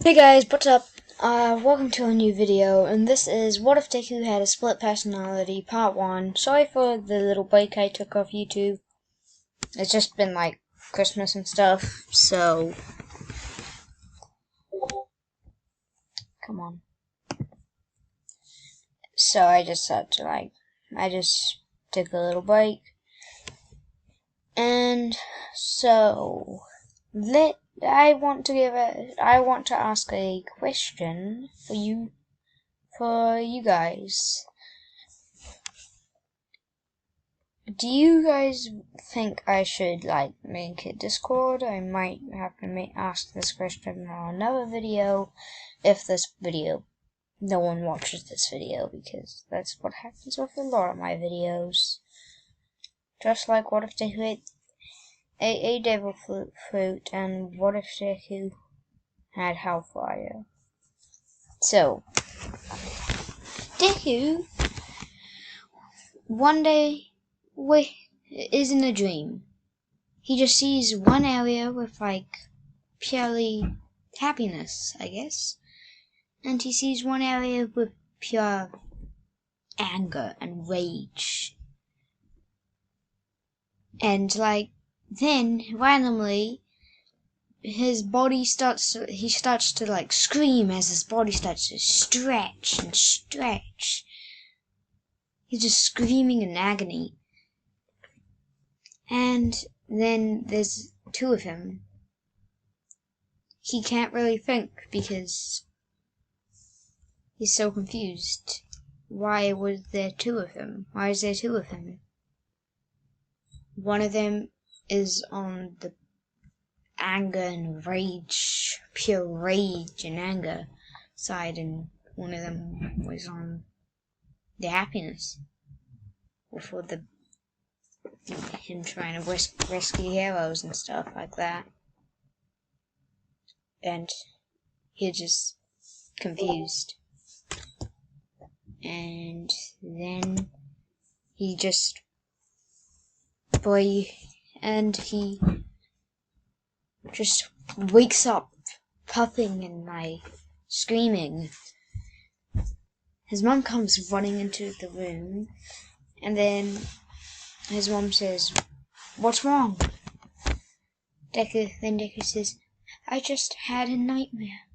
Hey guys, what's up? Welcome to a new video, and this is What If Deku Had a Split Personality, Part 1. Sorry for the little break I took off YouTube. It's just been like Christmas and stuff, so... Come on. So I just had to I just took a little break. And so, I want to ask a question for you guys. Do you guys think I should make a Discord? I might have to ask this question on another video if no one watches this video, because that's what happens with a lot of my videos. Just like What If Deku ate a devil fruit, and What If Deku had hellfire. So, Deku one day is in a dream. He just sees one area with purely happiness, I guess. And he sees one area with pure anger and rage. And then randomly his body starts to scream as his body starts to stretch and stretch. He's just screaming in agony. And then there's two of him. He can't really think because he's so confused. Why was there two of him? Why is there two of him? One of them is on the anger and rage, pure rage and anger side, and one of them was on the happiness, before him trying to rescue heroes and stuff like that. And he's just confused. And then he just wakes up puffing and screaming. His mom comes running into the room, and then his mom says, "What's wrong?" Deku says, "I just had a nightmare."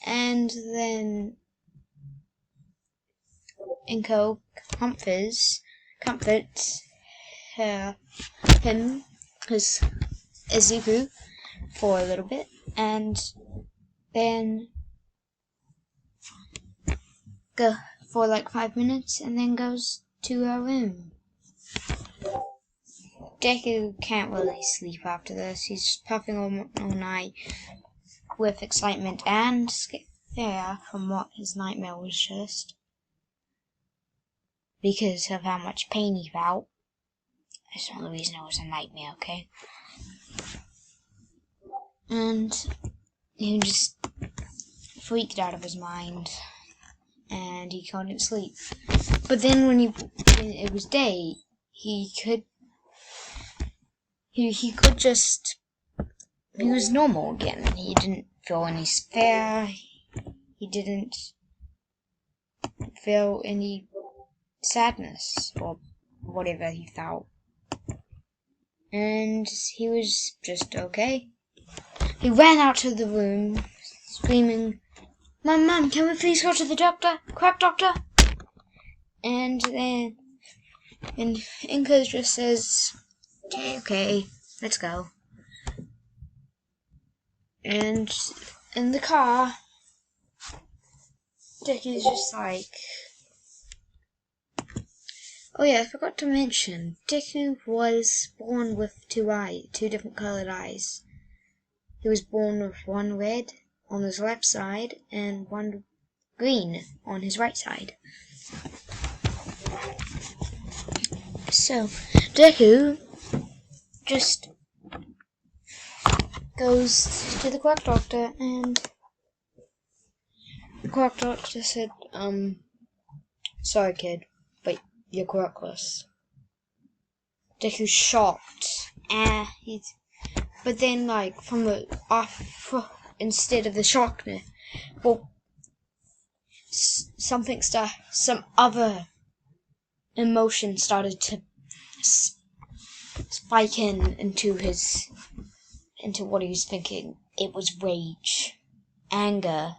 And then Inko comforts him, his Izuku, for a little bit, and then go for 5 minutes, and then goes to her room. Deku can't really sleep after this. He's puffing all night with excitement and scare from what his nightmare was just, because of how much pain he felt. That's the only reason it was a nightmare, okay? And he just freaked out of his mind, and he couldn't sleep. But then when it was day, he was normal again. He didn't feel any fear. He didn't feel any sadness or whatever he felt. And he was just okay. He ran out to the room, screaming, Mom, can we please go to the doctor? Quack doctor!" And then Inka just says, okay, let's go. And in the car, Deku's just oh yeah, I forgot to mention, Deku was born with two different colored eyes. He was born with one red on his left side and one green on his right side. So, Deku just goes to the quack doctor, and the quack doctor said, sorry kid, but you're quackless. Deku's shocked. He's But then, like, from the off, instead of the sharkness, well, some other emotion started to spike into what he was thinking. It was rage, anger,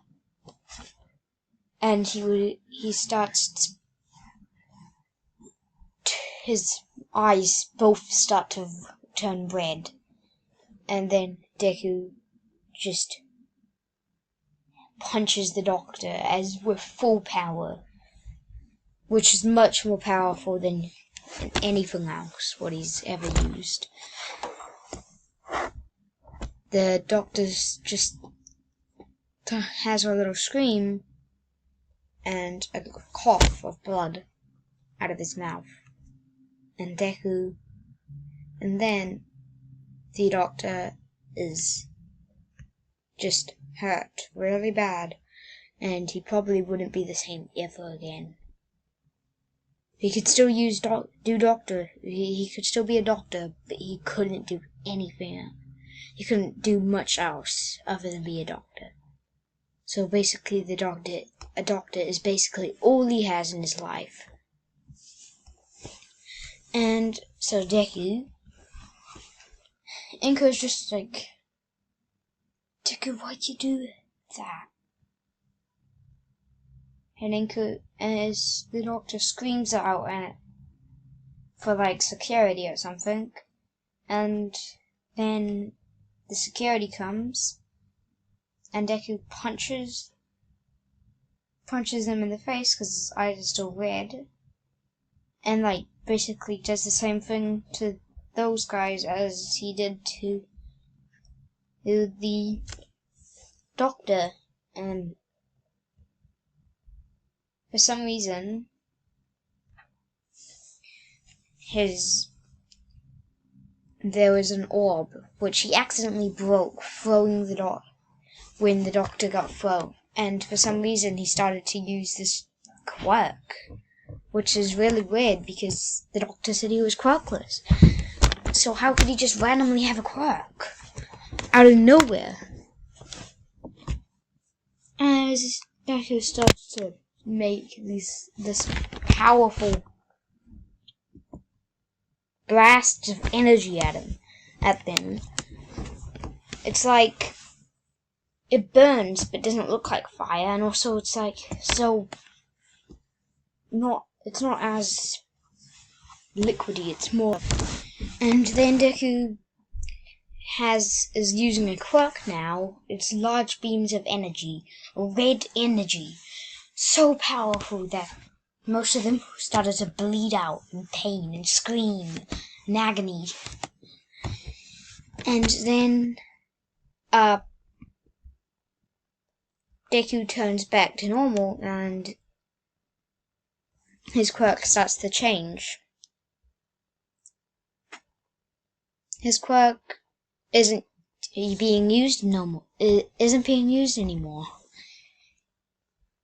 and his eyes both start to turn red, and then Deku just punches the Doctor as with full power, which is much more powerful than anything else what he's ever used. The Doctor just has a little scream and a cough of blood out of his mouth. And then the Doctor is just hurt really bad, and he probably wouldn't be the same ever again. He could still do doctor. He could still be a doctor, but he couldn't do anything. He couldn't do much else other than be a doctor. So basically, a doctor is basically all he has in his life. And so Deku, Inko's just like, Deku, why'd you do that? And Inko, as the Doctor screams out at for like security or something, and then the security comes, and Deku punches him in the face because his eyes are still red, and like basically does the same thing to those guys as he did to the Doctor. And for some reason, there was an orb which he accidentally broke when the Doctor got thrown, and for some reason he started to use this quirk, which is really weird because the Doctor said he was quirkless. So how could he just randomly have a quirk out of nowhere? As Deku starts to make this powerful blast of energy at them, it's like it burns but doesn't look like fire, and also it's like it's not as liquidy, it's more. And then Deku is using a quirk now. It's large beams of energy, red energy, so powerful that most of them started to bleed out in pain and scream in agony. And then Deku turns back to normal and his quirk starts to change. His quirk isn't being used anymore.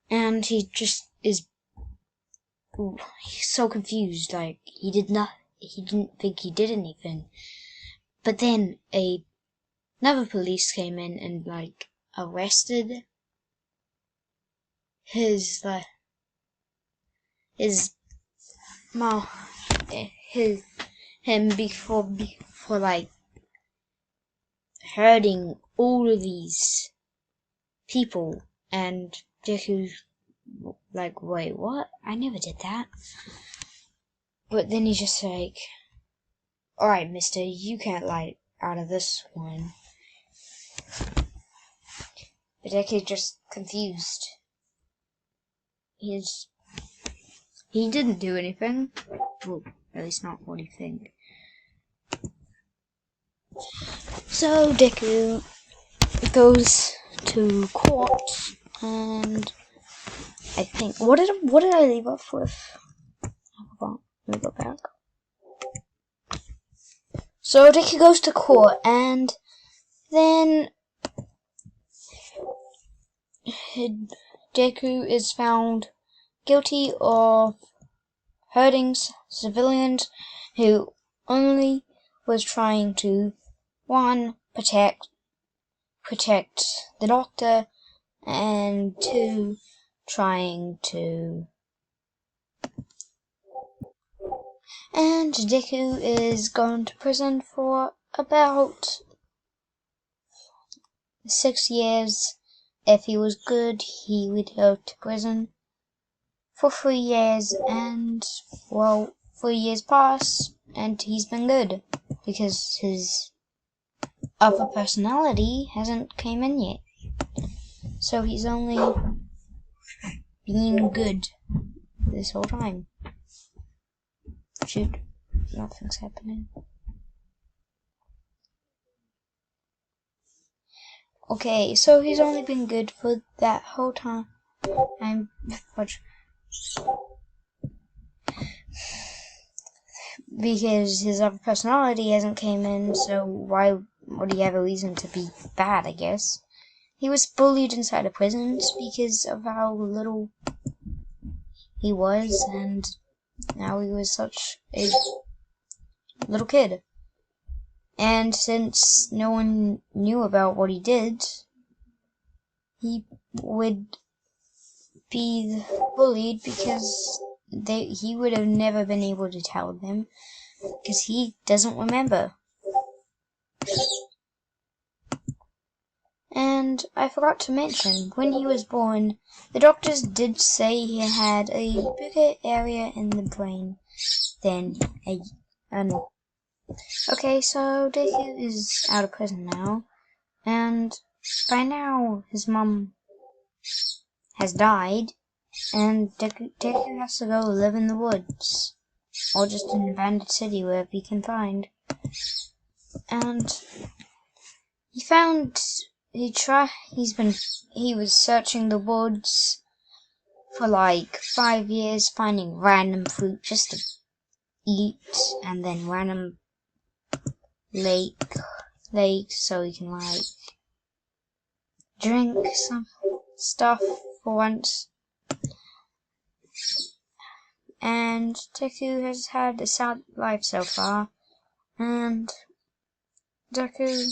And he just is he's so confused, like he didn't think he did anything. But then another police came in and like arrested him before like hurting all of these people. And Deku's like, wait, what? I never did that. But then he's just like, alright, mister, you can't lie out of this one. But Deku's just confused. He didn't do anything. Well, at least not what he thinks. So Deku goes to court, and I think what did I leave off with? Hold on, let me go back. So Deku goes to court, and then Deku is found guilty of hurting civilians who only was trying to, 1, protect the doctor, and 2, trying to. And Deku is going to prison for about 6 years. If he was good, he would go to prison for 3 years, and, well, 3 years pass, and he's been good, because his other personality hasn't came in yet. So he's only been good this whole time. Shoot, nothing's happening. Okay, so he's only been good for that whole time. Because his other personality hasn't came in, so why would he have a reason to be bad, I guess? He was bullied inside of prisons because of how little he was, and now he was such a little kid. And since no one knew about what he did, he would be bullied because he would have never been able to tell them, because he doesn't remember. And I forgot to mention, when he was born, the doctors did say he had a bigger area in the brain than a normal. Okay, so Deku is out of prison now, and by now his mum has died, and Deku has to go live in the woods, or just in an abandoned city wherever he can find. And he was searching the woods for like 5 years, finding random fruit just to eat, and then random lakes so he can like drink some stuff for once. And Deku has had a sad life so far, and Deku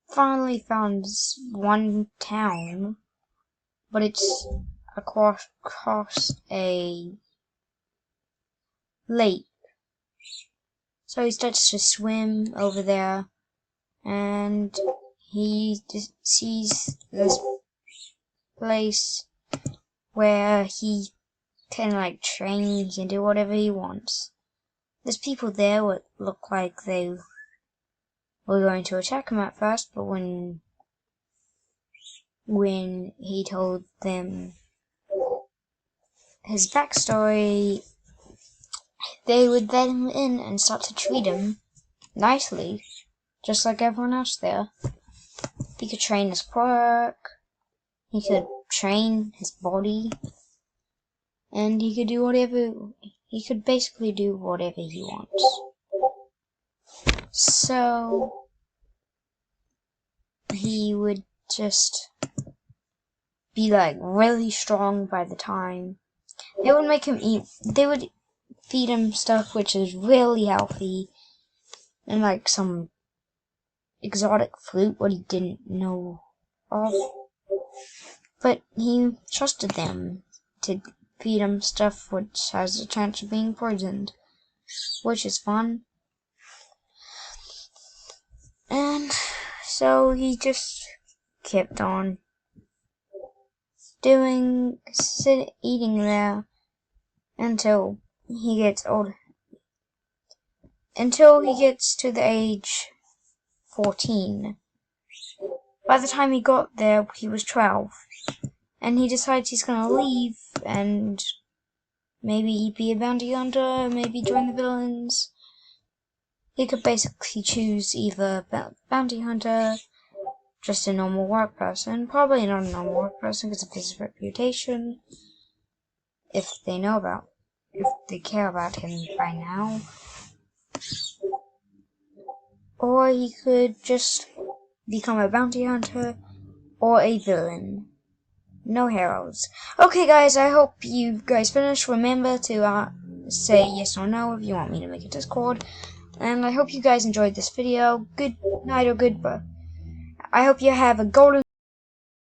finally found one town, but it's across a lake. So he starts to swim over there, and he sees this place where he can like train, he can do whatever he wants. There's people there that look like they were going to attack him at first, but when he told them his backstory, they would let him in and start to treat him nicely, just like everyone else there. He could train his quirk, he could train his body, and he could basically do whatever he wants. So he would just be like really strong by the time. They would make him eat, they would feed him stuff which is really healthy, and like some exotic fruit what he didn't know of. But he trusted them to feed him stuff which has a chance of being poisoned, which is fun. And so he just kept on eating there until he gets old. Until he gets to the age 14. By the time he got there, he was 12. And he decides he's gonna leave and maybe be a bounty hunter, maybe join the villains. He could basically choose either bounty hunter, just a normal work person, probably not a normal work person because of his reputation, if they care about him by now. Or he could just become a bounty hunter or a villain. No heroes. Okay guys, I hope you guys finished. Remember to say yes or no if you want me to make a Discord. And I hope you guys enjoyed this video. Good night or goodbye. I hope you have a golden